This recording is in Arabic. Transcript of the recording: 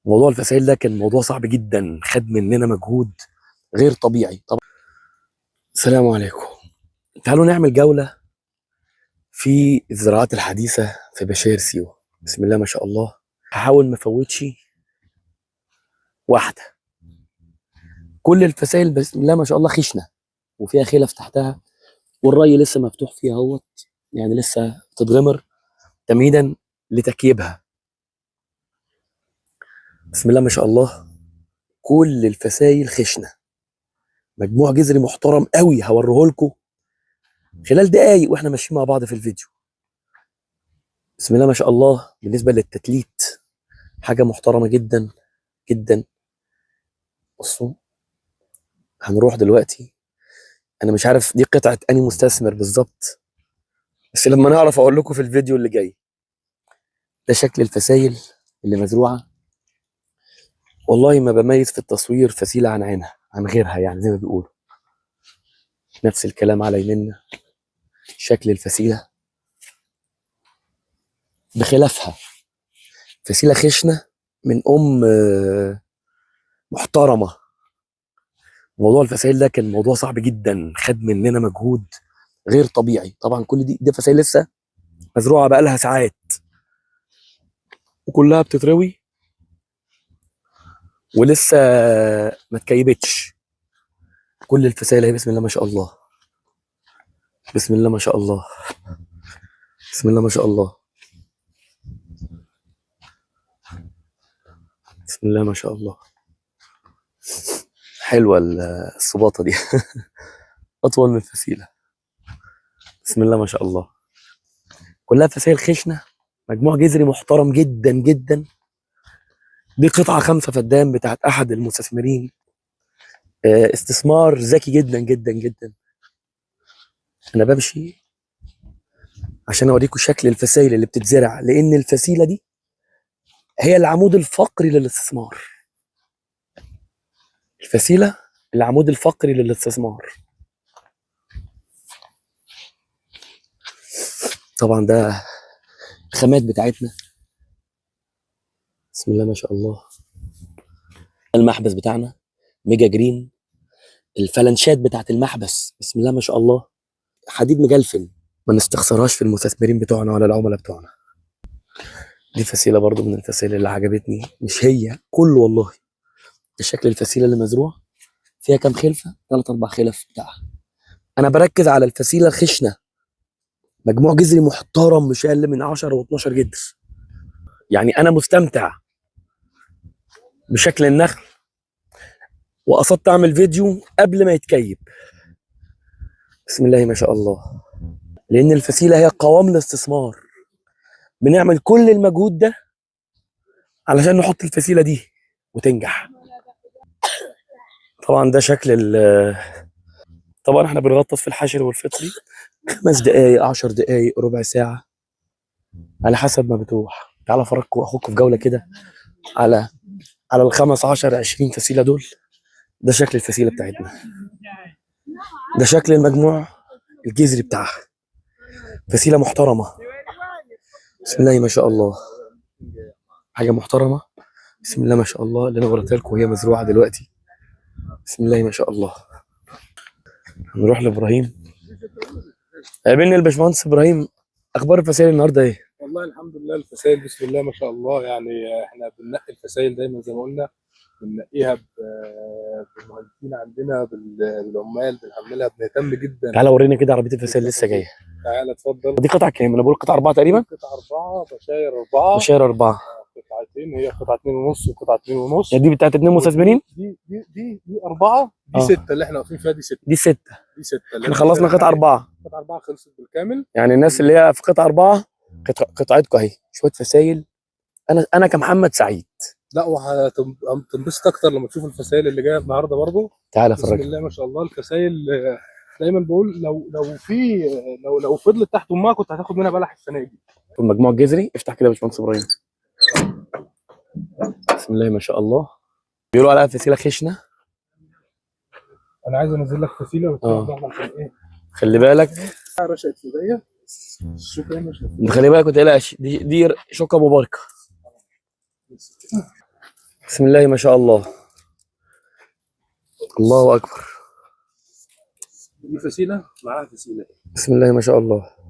موضوع الفسائل ده كان موضوع صعب جدا، خد مننا مجهود غير طبيعي. طبعا السلام عليكم. تعالوا نعمل جولة في الزراعات الحديثة في بشاير سيوة. بسم الله ما شاء الله. هحاول ما افوتش واحدة. كل الفسائل بسم الله ما شاء الله خشنة وفيها خلف تحتها، والري لسه مفتوح فيها اهوت، يعني لسه تتغمر تمهيدا لتكييبها. بسم الله ما شاء الله. كل الفسائل خشنة، مجموع جذري محترم قوي هوريه لكم خلال دقايق واحنا ماشيين مع بعض في الفيديو. بسم الله ما شاء الله. بالنسبة للتتليت حاجة محترمة جدا جدا. بصوا، هنروح دلوقتي. انا مش عارف دي قطعة انهي مستثمر بالظبط، بس لما نعرف اقول لكم في الفيديو اللي جاي. ده شكل الفسايل اللي مزروعة. والله ما بميز في التصوير فسيلة عن عينها عن غيرها، يعني زي ما بيقولوا. نفس الكلام على يميننا، شكل الفسيلة بخلافها. فسيلة خشنة من محترمة. موضوع الفسائل ده كان موضوع صعب جدا، خد مننا مجهود غير طبيعي. طبعا كل دي فسائل لسه مزروعه بقالها ساعات وكلها بتتروي ولسه ما اتكيبتش. كل الفسائل اهي. بسم الله ما شاء الله. بسم الله ما شاء الله. بسم الله ما شاء الله. بسم الله ما شاء الله. حلوه الصباطه دي. اطول من الفسيله. بسم الله ما شاء الله. كلها فسائل خشنه، مجموع جذري محترم جدا جدا. دي قطعه 5 فدان بتاعت احد المستثمرين. استثمار ذكي جدا جدا جدا. انا بمشي عشان اوريكم شكل الفسائل اللي بتتزرع، لان الفسيله دي هي العمود الفقري للاستثمار. الفسيله العمود الفقري للاستثمار. طبعا ده الخامات بتاعتنا. بسم الله ما شاء الله. المحبس بتاعنا ميجا جرين. الفلنشات بتاعت المحبس بسم الله ما شاء الله حديد مجلفن، ما نستخسرهاش في المستثمرين بتوعنا ولا العملاء بتوعنا. دي فسيله برضو من الفسائل اللي عجبتني، مش هي كله والله. الشكل الفسيله اللي مزروع فيها كام خلفه؟ 3 4 خلف بتاعها. انا بركز على الفسيله الخشنه، مجموع جذري محترم مش اقل من 10 و12 جذر. يعني انا مستمتع بشكل النخل، وقصدت اعمل فيديو قبل ما يتكيب. بسم الله ما شاء الله. لان الفسيله هي قوام الاستثمار. بنعمل كل المجهود ده علشان نحط الفسيله دي وتنجح. طبعا ده شكل طبعا احنا بنغطس في الحشر والفطري 5 دقايق 10 دقايق ربع ساعه على حسب ما بتروح. تعالى افرجكم واخدكم في جوله كده على ال 15 20 فسيله دول. ده شكل الفسيله بتاعتنا. ده شكل المجموع الجذري بتاعها. فسيله محترمه. بسم الله ما شاء الله. حاجه محترمه. بسم الله ما شاء الله اللي انا وريتها لكم وهي مزروعه دلوقتي. بسم الله ما شاء الله. هنروح لابراهيم. قابلني الباشمهندس ابراهيم. اخبار الفسائل النهارده ايه؟ والله الحمد لله الفسائل بسم الله ما شاء الله. يعني احنا بننقي الفسائل دايما زي ما قلنا، بننقيها بالمهندسين عندنا، بالعمال بنعملها، بنهتم جدا. تعالى ورينا كده عربيه الفسائل لسه جايه. تعالى اتفضل. دي قطعه كام؟ انا بقول قطعه 4 تقريبا. قطعه 4 بشاير 4. بشاير 4. قطعتين، هي قطعه 2 ونص وقطعه 2 ونص. دي بتاعت 2 مستثمرين. دي 4. دي 6 اللي احنا واقفين فيها. دي 6. دي 6. دي 6 احنا خلصنا قطعه 4. قطعه 4 خلصت بالكامل. يعني الناس اللي هي في قطعه 4 قطعتكم اهي شويه فسائل. انا كمحمد سعيد. لا وهتنبسط اكتر لما تشوف الفسائل اللي جايه النهارده برضو. تعالى بسم فرج. الله ما شاء الله. الفسائل دايما بقول لو فضلت تحت امها كنت هتاخد منها بلح السنه دي. المجموع الجذري افتح كده يا باشمهندس ابراهيم. بسم الله ما شاء الله. بيقولوا عليها فسيله خشنه. انا عايز انزل لك فسيله عشان ايه؟ خلي بالك. رشقت في ايديا. شوف ايه خلي بالك ما تقلقش. دي شوكه ابو بركه. بسم الله ما شاء الله. الله اكبر. دي فسيله معاها فسيله. بسم الله ما شاء الله.